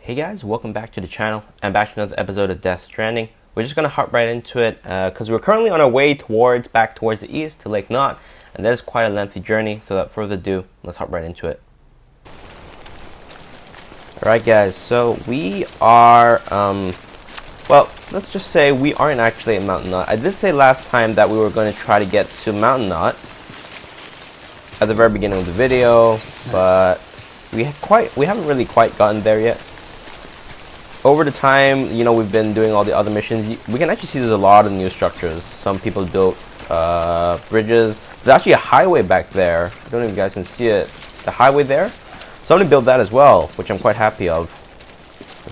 Hey guys, welcome back to the channel and back to another episode of Death Stranding. We're just gonna hop right into it because we're currently on our way back towards the east to Lake Knot, and that is quite a lengthy journey. So without further ado, let's hop right into it. Alright guys, so we are, well, let's just say we aren't actually at Mountain Knot. I did say last time that we were going to try to get to Mountain Knot at the very beginning of the video, but we haven't really quite gotten there yet. Over the time, you know, we've been doing all the other missions. We can actually see there's a lot of new structures. Some people built bridges. There's actually a highway back there. I don't know if you guys can see it. The highway there. Somebody built that as well, which I'm quite happy of.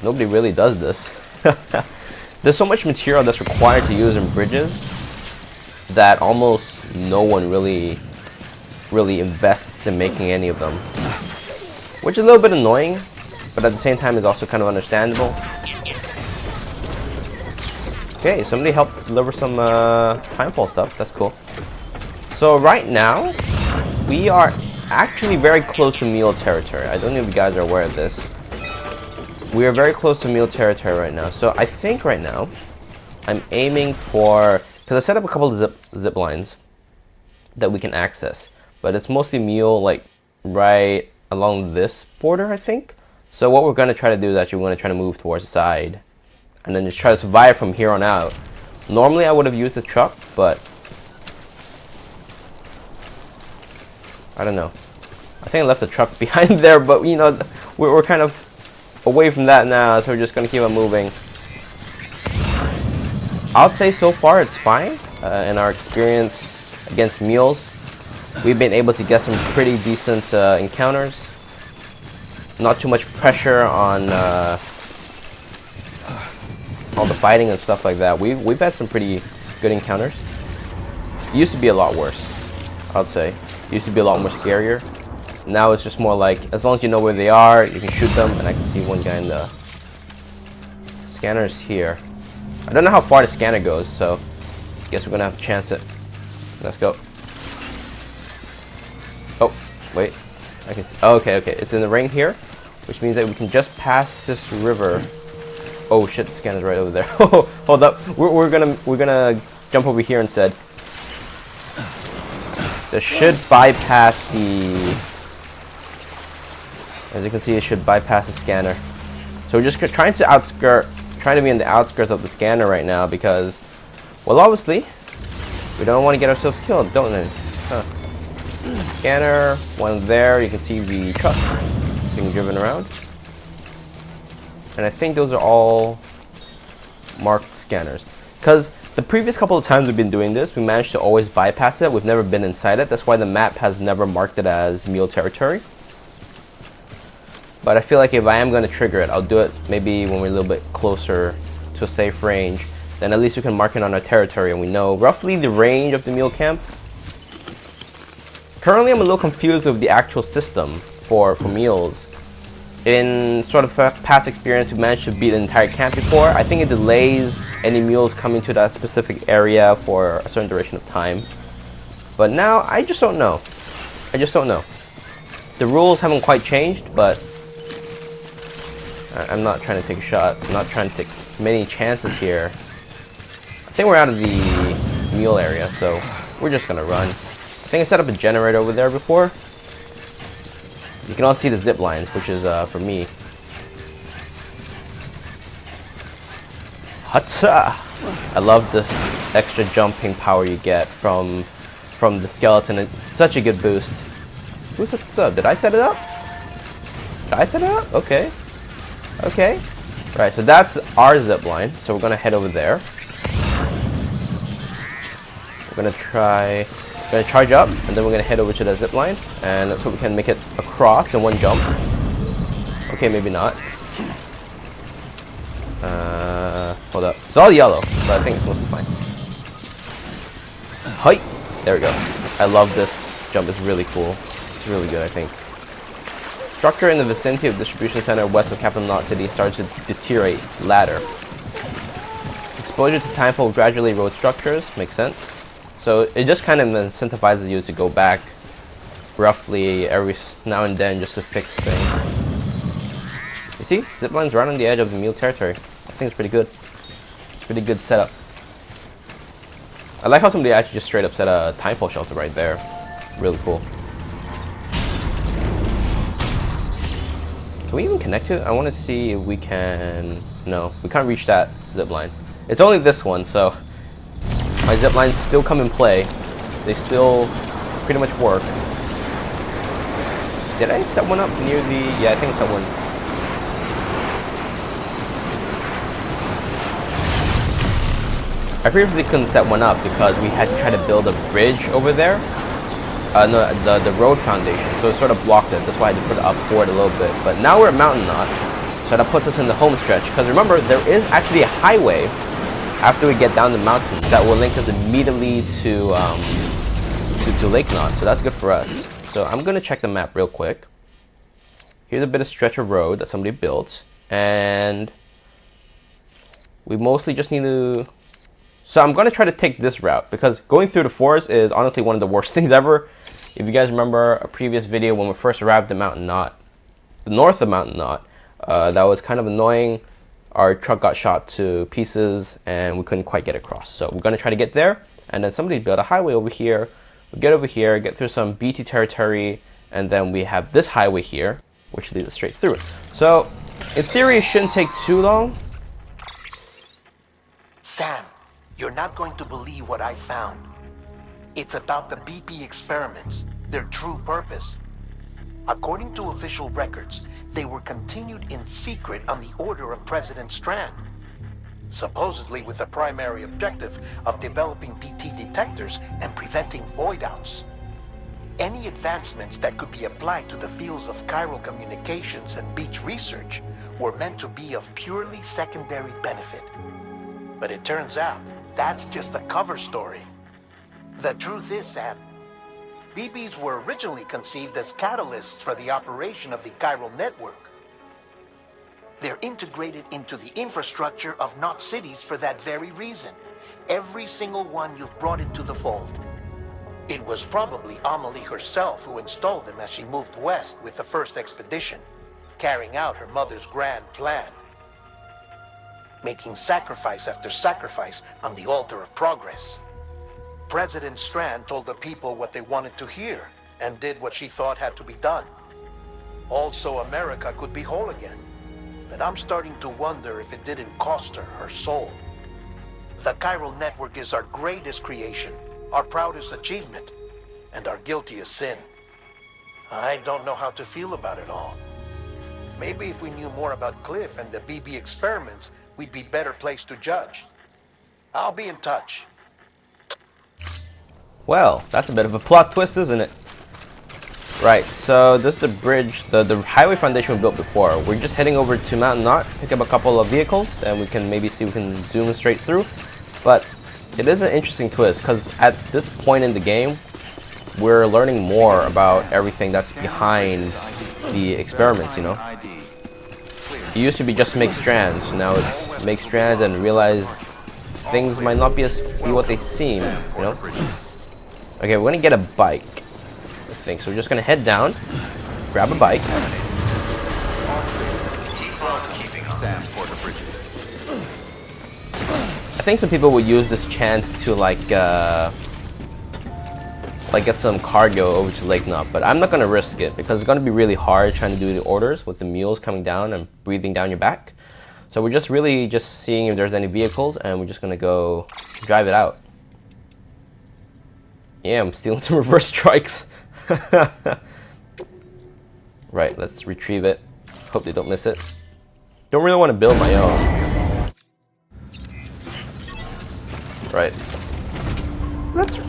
Nobody really does this. There's so much material that's required to use in bridges that almost no one really invests in making any of them, which is a little bit annoying. But at the same time, it's also kind of understandable. Okay, somebody helped deliver some Timefall stuff. That's cool. So right now, we are actually very close to Mule territory. I don't know if you guys are aware of this. We are very close to Mule territory right now. So I think right now, I'm aiming for... Because I set up a couple of zip lines that we can access. But it's mostly Mule, like, right along this border, I think. So what we're going to try to do is actually we're going to try to move towards the side and then just try to survive from here on out. Normally I would have used the truck, but I don't know. I think I left the truck behind there, but you know, we're kind of away from that now, so we're just going to keep on moving. I'd say so far it's fine. In our experience against mules, we've been able to get some pretty decent encounters. Not too much pressure on all the fighting and stuff like that. We've had some pretty good encounters. It used to be a lot worse, I'd say. It used to be a lot more scarier. Now it's just more like, as long as you know where they are, you can shoot them. And I can see one guy in the scanner's here. I don't know how far the scanner goes, so I guess we're gonna have to chance it. Let's go. Oh, wait. I can see. Oh, okay. It's in the ring here, which means that we can just pass this river. Oh shit, the scanner's right over there. Hold up. We're gonna jump over here instead. This should bypass the... As you can see, it should bypass the scanner. So we're just trying to be in the outskirts of the scanner right now because, well, obviously, we don't want to get ourselves killed, don't we? Huh. Scanner, one there. You can see the truck being driven around, and I think those are all marked scanners. Because the previous couple of times we've been doing this, we managed to always bypass it. We've never been inside it. That's why the map has never marked it as Mule territory. But I feel like if I am going to trigger it, I'll do it maybe when we're a little bit closer to a safe range. Then at least we can mark it on our territory, and we know roughly the range of the mule camp. Currently, I'm a little confused with the actual system for mules. In sort of past experience, we managed to beat an entire camp before. I think it delays any mules coming to that specific area for a certain duration of time. But now, I just don't know. The rules haven't quite changed, but I'm not trying to take a shot. I'm not trying to take many chances here. I think we're out of the mule area, so we're just gonna run. I think I set up a generator over there before. You can also see the zip lines, which is for me. Hatsa! I love this extra jumping power you get from the skeleton. It's such a good boost. Who set this up? Did I set it up? Okay. Right, so that's our zip line. So we're gonna head over there. We're gonna charge up, and then we're gonna head over to the zip line, and let's hope we can make it across in one jump. Okay, maybe not. Hold up. It's all yellow, so I think it's mostly fine. Hi! There we go. I love this jump. It's really cool. It's really good, I think. Structure in the vicinity of distribution center west of Capital Knot City starts to deteriorate. Ladder. Exposure to Timefall will gradually erode structures. Makes sense. So it just kind of incentivizes you to go back roughly every now and then just to fix things. see, zip lines right on the edge of the mule territory. I think it's pretty good. It's pretty good setup. I like how somebody actually just straight up set a time pole shelter right there. Really cool. Can we even connect to it? I want to see if we can... No, we can't reach that zip line. It's only this one, so my zip lines still come in play. They still pretty much work. Did I set one up near the... Yeah, I think I set one. I previously couldn't set one up because we had to try to build a bridge over there. No, the road foundation, so it sort of blocked it. That's why I had to put it up forward a little bit. But now we're at Mountain Knot, so that puts us in the home stretch. Because remember, there is actually a highway after we get down the mountain that will link us immediately to Lake Knot, so that's good for us. So I'm gonna check the map real quick. Here's a bit of stretch of road that somebody built, and we mostly just need to... So I'm gonna try to take this route, because going through the forest is honestly one of the worst things ever. If you guys remember a previous video when we first arrived at Mountain Knot, the north of Mountain Knot, that was kind of annoying. Our truck got shot to pieces and we couldn't quite get across. So we're gonna try to get there, and then somebody built a highway over here. We get over here, get through some BT territory, and then we have this highway here, which leads us straight through it. So in theory, it shouldn't take too long. Sam, you're not going to believe what I found. It's about the BP experiments, their true purpose. According to official records, they were continued in secret on the order of President Strand, supposedly with the primary objective of developing BT detectors and preventing void-outs. Any advancements that could be applied to the fields of chiral communications and beach research were meant to be of purely secondary benefit. But it turns out, that's just a cover story. The truth is, Sam, BBs were originally conceived as catalysts for the operation of the chiral network. They're integrated into the infrastructure of Knot cities for that very reason. Every single one you've brought into the fold. It was probably Amelie herself who installed them as she moved west with the first expedition, carrying out her mother's grand plan. Making sacrifice after sacrifice on the altar of progress. President Strand told the people what they wanted to hear and did what she thought had to be done. Also, America could be whole again. But I'm starting to wonder if it didn't cost her her soul. The chiral network is our greatest creation, our proudest achievement, and our guiltiest sin. I don't know how to feel about it all. Maybe if we knew more about Cliff and the BB experiments, we'd be better placed to judge. I'll be in touch. Well, that's a bit of a plot twist, isn't it? Right, so this is the bridge, the highway foundation we built before. We're just heading over to Mountain Knot, pick up a couple of vehicles, and we can maybe see if we can zoom straight through. But it is an interesting twist, because at this point in the game, we're learning more about everything that's behind the experiments, you know? It used to be just make strands, now it's make strands and realize things might not be what they seem, you know? Okay, we're gonna get a bike, I think. So we're just gonna head down, grab a bike. I think some people would use this chance to like get some cargo over to Lake Knot, but I'm not gonna risk it because it's gonna be really hard trying to do the orders with the mules coming down and breathing down your back. So we're just really just seeing if there's any vehicles, and we're just gonna go drive it out. Yeah, I'm stealing some reverse strikes. Right, let's retrieve it. Hope they don't miss it. Don't really want to build my own. Right.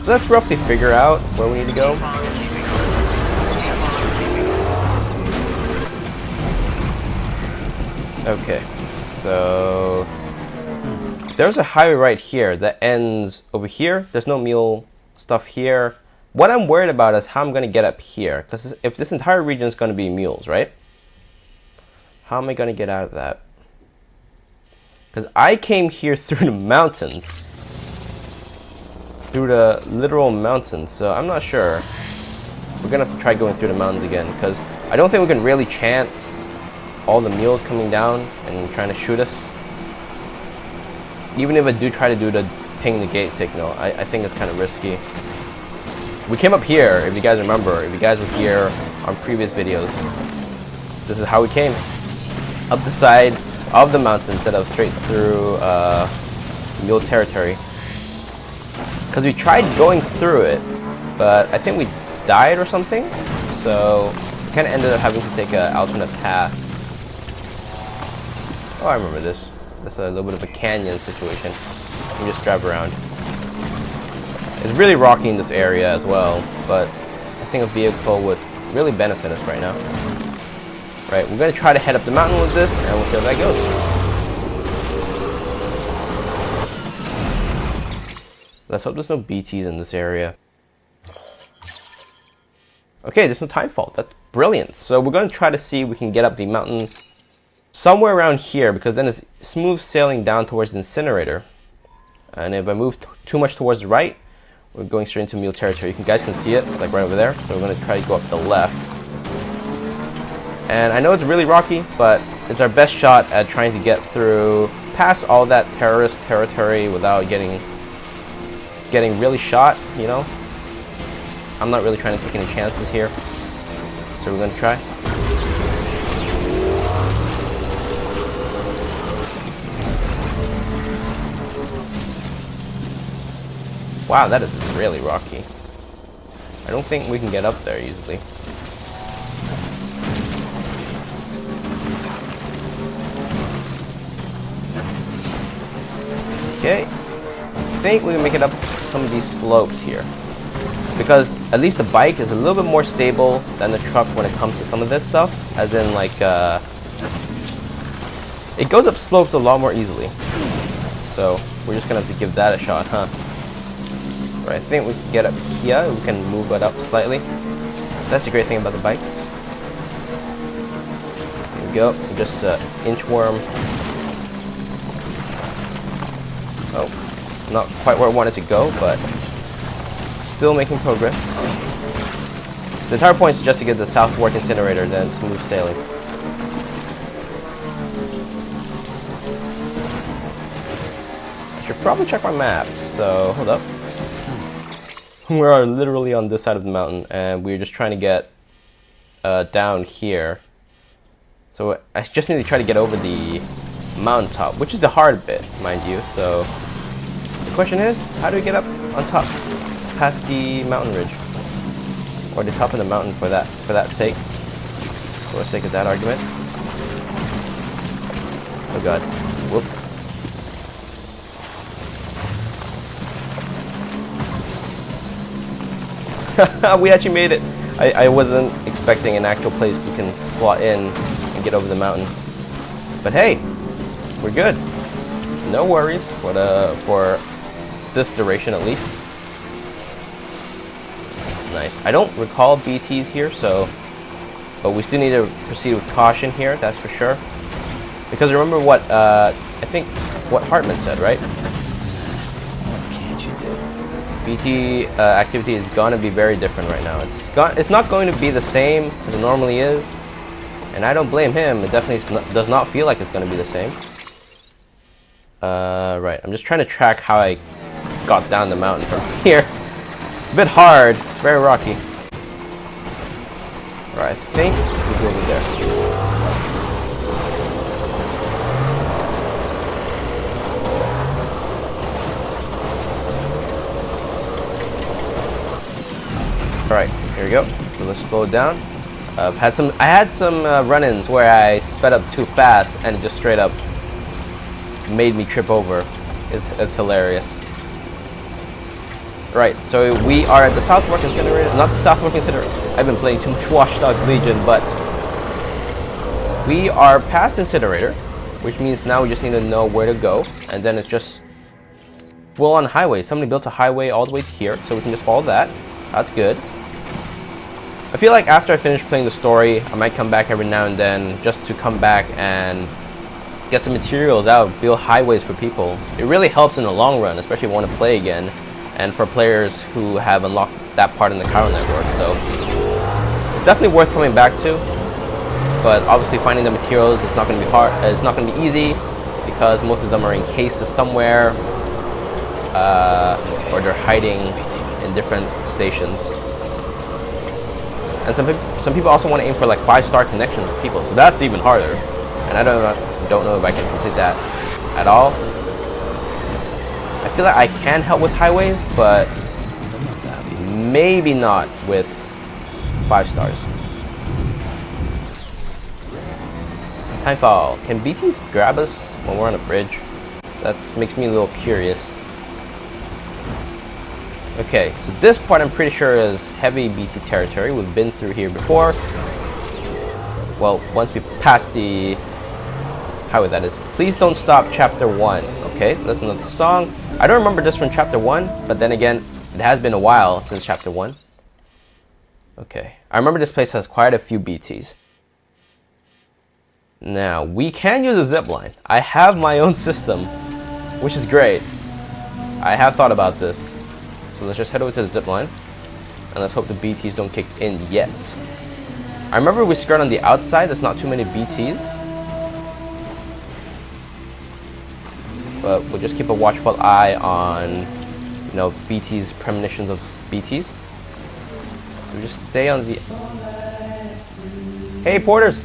Let's roughly figure out where we need to go. Okay, so there's a highway right here that ends over here. There's no mule stuff here. What I'm worried about is how I'm going to get up here, because if this entire region is going to be mules, right? How am I going to get out of that? Because I came here through the mountains, through the literal mountains, so I'm not sure. We're going to have to try going through the mountains again, because I don't think we can really chance all the mules coming down and trying to shoot us. Even if I do try to do the ping the gate signal, I think it's kind of risky. We came up here, if you guys remember, if you guys were here on previous videos. This is how we came. Up the side of the mountain instead of straight through mule territory. Because we tried going through it, but I think we died or something. So we kind of ended up having to take an alternate path. Oh, I remember this. That's a little bit of a canyon situation. You just drive around. It's really rocky in this area as well, but I think a vehicle would really benefit us right now. Right, we're going to try to head up the mountain with this, and we'll see how that goes. Let's hope there's no BTs in this area. Okay, there's no time fault. That's brilliant. So we're going to try to see if we can get up the mountain somewhere around here, because then it's smooth sailing down towards the incinerator. And if I move too much towards the right, we're going straight into mule territory. You guys can see it, like right over there. So we're going to try to go up the left. And I know it's really rocky, but it's our best shot at trying to get through past all that terrorist territory without getting really shot, you know? I'm not really trying to take any chances here. So we're going to try. Wow, that is really rocky. I don't think we can get up there easily. Okay, I think we can make it up some of these slopes here. Because at least the bike is a little bit more stable than the truck when it comes to some of this stuff. As in, like, it goes up slopes a lot more easily. So we're just gonna have to give that a shot, huh? Right, I think we can get up here. We can move it up slightly. That's the great thing about the bike. Here we go. Just inchworm. Oh, not quite where I wanted to go, but still making progress. The entire point is just to get the South Fork incinerator, then smooth sailing. I should probably check my map. So hold up. We are literally on this side of the mountain, and we're just trying to get down here. So I just need to try to get over the mountaintop, which is the hard bit, mind you. So the question is, how do we get up on top, past the mountain ridge, or the top of the mountain for that sake, for the sake of that argument? Oh god, whoop. We actually made it. I wasn't expecting an actual place we can slot in and get over the mountain. But hey, we're good. No worries for this duration at least. Nice. I don't recall BTs here, but we still need to proceed with caution here, that's for sure. Because remember what I think what Heartman said, right? BT activity is going to be very different right now. It's not going to be the same as it normally is, and I don't blame him. It definitely does not feel like it's going to be the same. Right, I'm just trying to track how I got down the mountain from here. It's a bit hard, very rocky. Alright, I think we go over there. Alright, here we go. So let's slow it down. I had some run-ins where I sped up too fast and it just straight up made me trip over. It's hilarious. Right, so we are at the South Fork Incinerator. Not the South Fork Incinerator. I've been playing too much Watch Dogs Legion, but we are past Incinerator, which means now we just need to know where to go, and then it's just full on highway. Somebody built a highway all the way to here, so we can just follow that. That's good. I feel like after I finish playing the story, I might come back every now and then just to come back and get some materials out, build highways for people. It really helps in the long run, especially if you want to play again, and for players who have unlocked that part in the Chiral network. So it's definitely worth coming back to. but obviously finding the materials is not going to be hard. It's not going to be easy because most of them are in cases somewhere, or they're hiding in different stations. And some people also want to aim for like 5-star connections with people, so that's even harder. And I don't know if I can complete that at all. I feel like I can help with highways, but maybe not with 5 stars. Timefall. Can BTs grab us when we're on a bridge? That makes me a little curious. Okay, so this part I'm pretty sure is heavy BT territory. We've been through here before. Well, once we pass the highway, that is. Please don't stop, chapter 1. Okay, listen to the song. I don't remember this from chapter 1, but then again, it has been a while since chapter 1. Okay, I remember this place has quite a few BTs. Now, we can use a zip line. I have my own system, which is great. I have thought about this. So let's just head over to the zip line, and let's hope the BTs don't kick in yet. I remember we skirt on the outside, there's not too many BTs. But we'll just keep a watchful eye on, you know, BTs, premonitions of BTs. So just stay on the... Hey, porters!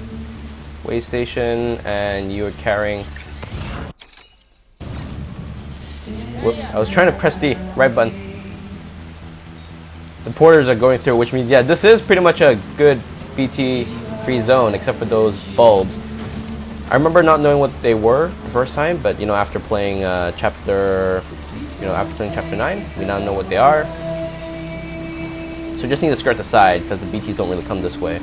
Way station, and you are carrying... Whoops, I was trying to press the right button. The porters are going through, which means, yeah, this is pretty much a good BT-free zone, except for those bulbs. I remember not knowing what they were the first time, but, you know, after playing chapter 9, we now know what they are. So just need to skirt the side, because the BTs don't really come this way.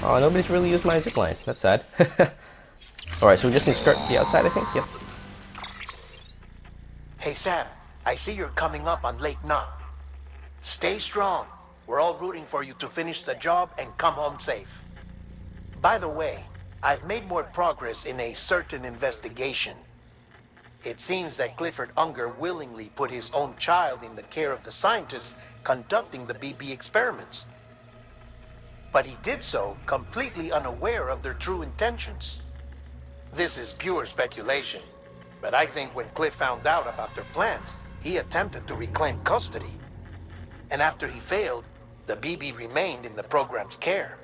Oh, nobody's really used my zipline. That's sad. Alright, so we just need to skirt the outside, I think? Yep. Hey Sam, I see you're coming up on Lake Knot. Stay strong. We're all rooting for you to finish the job and come home safe. By the way, I've made more progress in a certain investigation. It seems that Clifford Unger willingly put his own child in the care of the scientists conducting the BB experiments. But he did so completely unaware of their true intentions. This is pure speculation, but I think when Cliff found out about their plans, he attempted to reclaim custody. And after he failed, the BB remained in the program's care.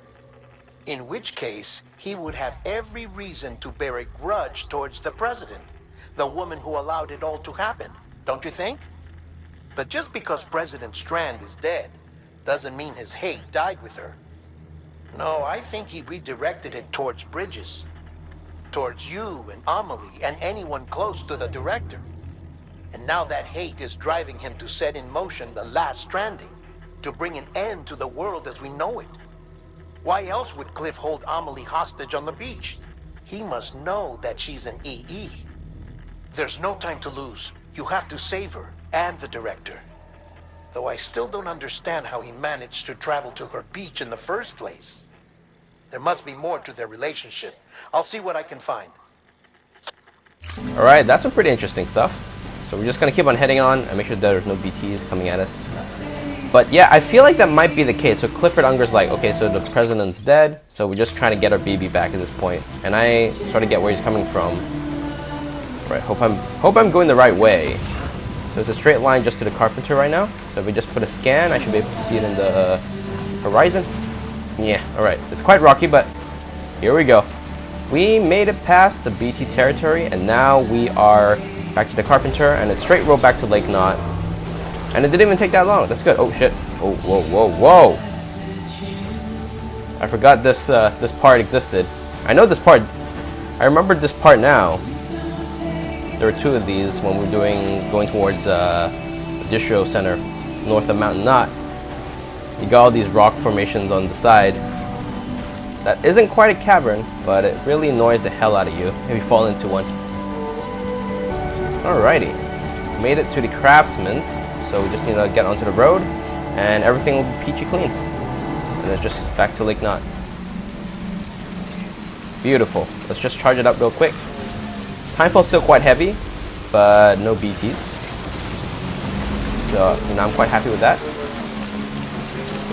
In which case, he would have every reason to bear a grudge towards the president, the woman who allowed it all to happen, don't you think? But just because President Strand is dead, doesn't mean his hate died with her. No, I think he redirected it towards Bridges. Towards you and Amelie and anyone close to the director. And now that hate is driving him to set in motion the last Stranding, to bring an end to the world as we know it. Why else would Cliff hold Amelie hostage on the beach? He must know that she's an EE. There's no time to lose. You have to save her and the director. Though I still don't understand how he managed to travel to her beach in the first place. There must be more to their relationship. I'll see what I can find. Alright, that's some pretty interesting stuff. So we're just going to keep on heading on and make sure there's no BTs coming at us. But yeah, I feel like that might be the case. So Clifford Unger's like, okay, so the president's dead, so we're just trying to get our BB back at this point. And I sort of get where he's coming from. Right, hope I'm going the right way. There's a straight line just to the carpenter right now. So if we just put a scan, I should be able to see it in the horizon. Yeah, alright. It's quite rocky, but here we go. We made it past the BT territory, and now we are back to the carpenter, and it's straight road back to Lake Knot. And it didn't even take that long. That's good. Oh shit. Oh, whoa, whoa, whoa. I forgot this part existed. I know this part. I remembered this part now. There were 2 of these when we were going towards the Distro Center, north of Mountain Knot. You got all these rock formations on the side. That isn't quite a cavern, but it really annoys the hell out of you if you fall into one. Alrighty. Made it to the Craftsman's, so we just need to get onto the road, and everything will be peachy clean. And then just back to Lake Knot. Beautiful. Let's just charge it up real quick. Timefall's still quite heavy, but no BTs. So, you know, I'm quite happy with that.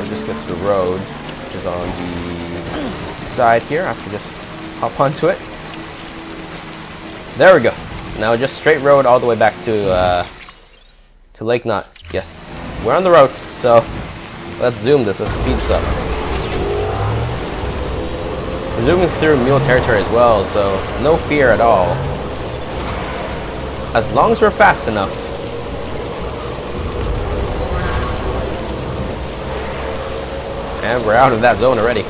we'll just get to the road, which is on the side here. I have to just hop onto it. There we go. Now just straight road all the way back to Lake Knot. Yes, we're on the road. So let's zoom this. Let's speed this up. We're zooming through mule territory as well, so no fear at all. As long as we're fast enough. And we're out of that zone already.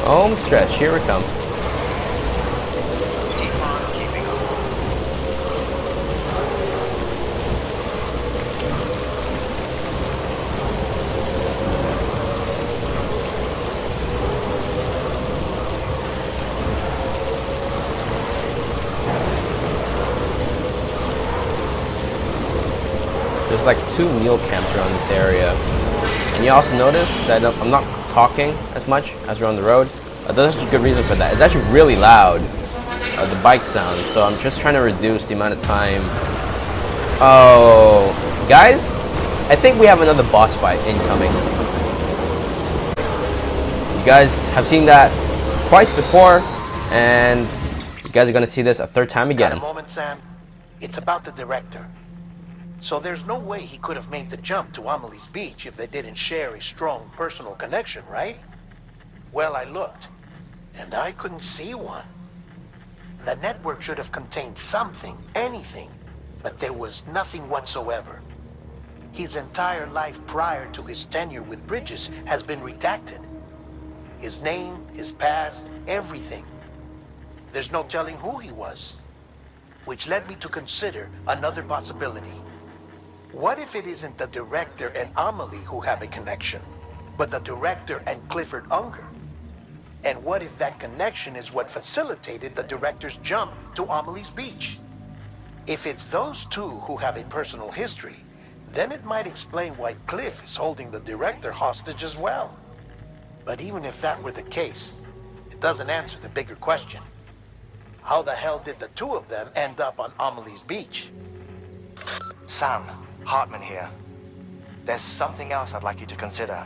Home stretch, here we come. There's like 2 mule camps around this area. And you also notice that I'm not talking as much as we're on the road. There's a good reason for that. It's actually really loud, the bike sound, so I'm just trying to reduce the amount of time. Oh, guys, I think we have another boss fight incoming. You guys have seen that twice before, and you guys are going to see this a 3rd time again. Got a moment, Sam? It's about the director. So there's no way he could have made the jump to Amelie's Beach if they didn't share a strong personal connection, right? Well, I looked, and I couldn't see one. The network should have contained something, anything, but there was nothing whatsoever. His entire life prior to his tenure with Bridges has been redacted. His name, his past, everything. There's no telling who he was, which led me to consider another possibility. What if it isn't the director and Amelie who have a connection, but the director and Clifford Unger? And what if that connection is what facilitated the director's jump to Amelie's Beach? If it's those two who have a personal history, then it might explain why Cliff is holding the director hostage as well. But even if that were the case, it doesn't answer the bigger question. How the hell did the two of them end up on Amelie's Beach? Sam, Heartman here. There's something else I'd like you to consider.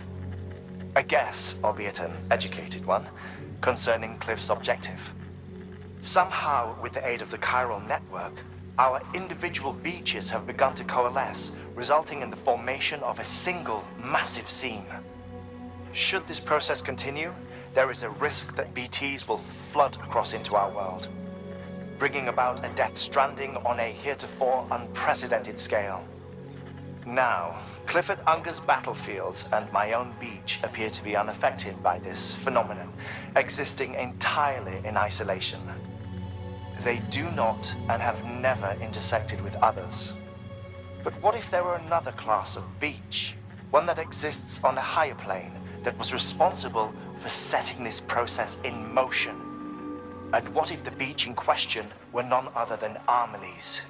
A guess, albeit an educated one, concerning Cliff's objective. Somehow, with the aid of the Chiral network, our individual beaches have begun to coalesce, resulting in the formation of a single massive seam. Should this process continue, there is a risk that BTs will flood across into our world, bringing about a death stranding on a heretofore unprecedented scale. Now, Clifford Unger's battlefields and my own beach appear to be unaffected by this phenomenon, existing entirely in isolation. They do not and have never intersected with others. But what if there were another class of beach, one that exists on a higher plane, that was responsible for setting this process in motion? And what if the beach in question were none other than Amelie's?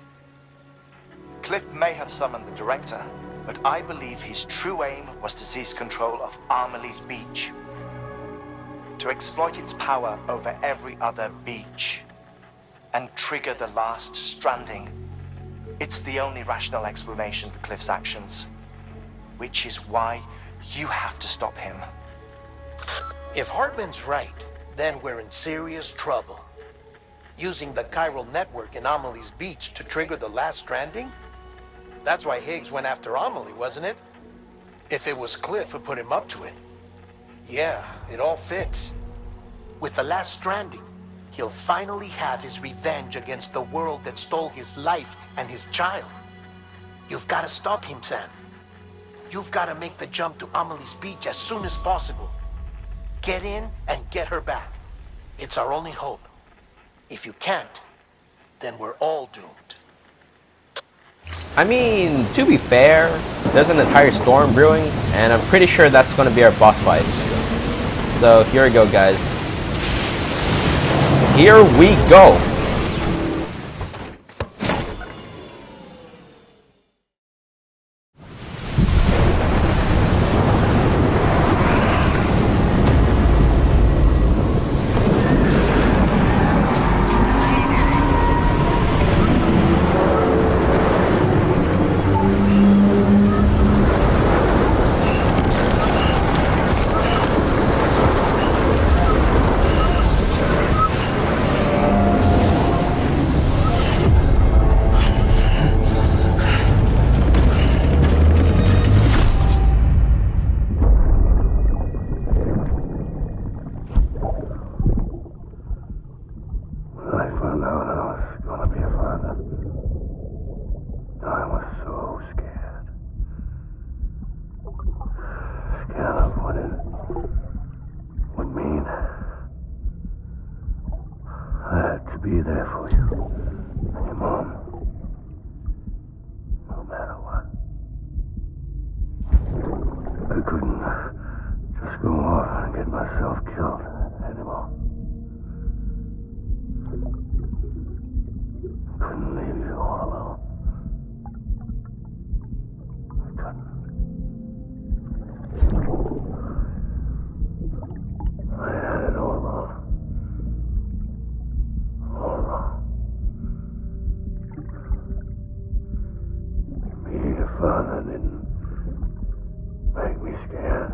Cliff may have summoned the director, but I believe his true aim was to seize control of Amelie's Beach, to exploit its power over every other beach, and trigger the last stranding. It's the only rational explanation for Cliff's actions, which is why you have to stop him. If Heartman's right, then we're in serious trouble. Using the Chiral network in Amelie's Beach to trigger the last stranding? That's why Higgs went after Amelie, wasn't it? If it was Cliff who put him up to it. Yeah, it all fits. With the last stranding, he'll finally have his revenge against the world that stole his life and his child. You've got to stop him, Sam. You've got to make the jump to Amelie's Beach as soon as possible. Get in and get her back. It's our only hope. If you can't, then we're all doomed. I mean, to be fair, there's an entire storm brewing, and I'm pretty sure that's going to be our boss fight. So here we go, guys. Here we go. be there for you and your mom. No matter what. I couldn't just go off and get myself killed anymore. I couldn't leave you all alone. I couldn't. I had it all wrong. All wrong. Being a father didn't make me scared.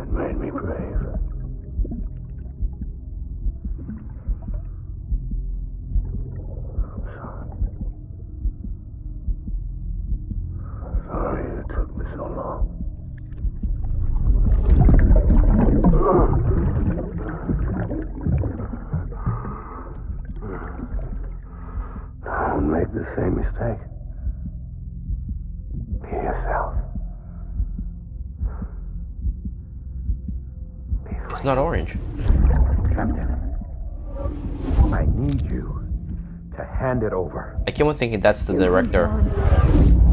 It made me brave. I'm sorry. I'm sorry it took me so long. Don't make the same mistake. Be yourself. Be free. It's not orange. Captain, I need you to hand it over. I keep on thinking that's the director.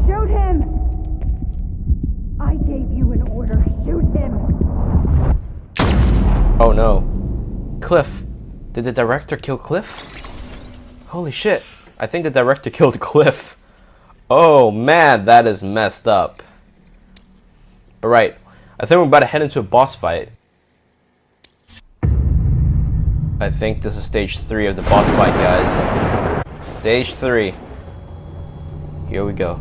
Shoot him! I gave you an order. Shoot him! Oh no. Cliff. Did the director kill Cliff? Holy shit. I think the director killed Cliff. Oh man, that is messed up. Alright. I think we're about to head into a boss fight. I think this is stage 3 of the boss fight, guys. Stage 3. Here we go.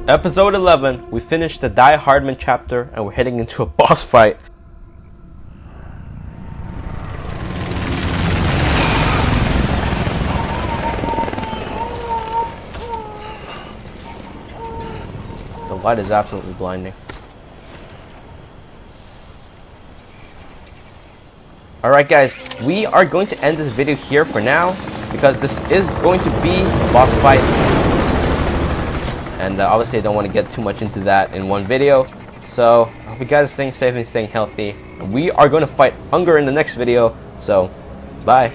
Episode 11, we finished the Die Hardman chapter and we're heading into a boss fight. The light is absolutely blinding. Alright guys, we are going to end this video here for now because this is going to be a boss fight. And obviously I don't want to get too much into that in one video. So, I hope you guys are staying safe and staying healthy. We are going to fight Unger in the next video. So, bye.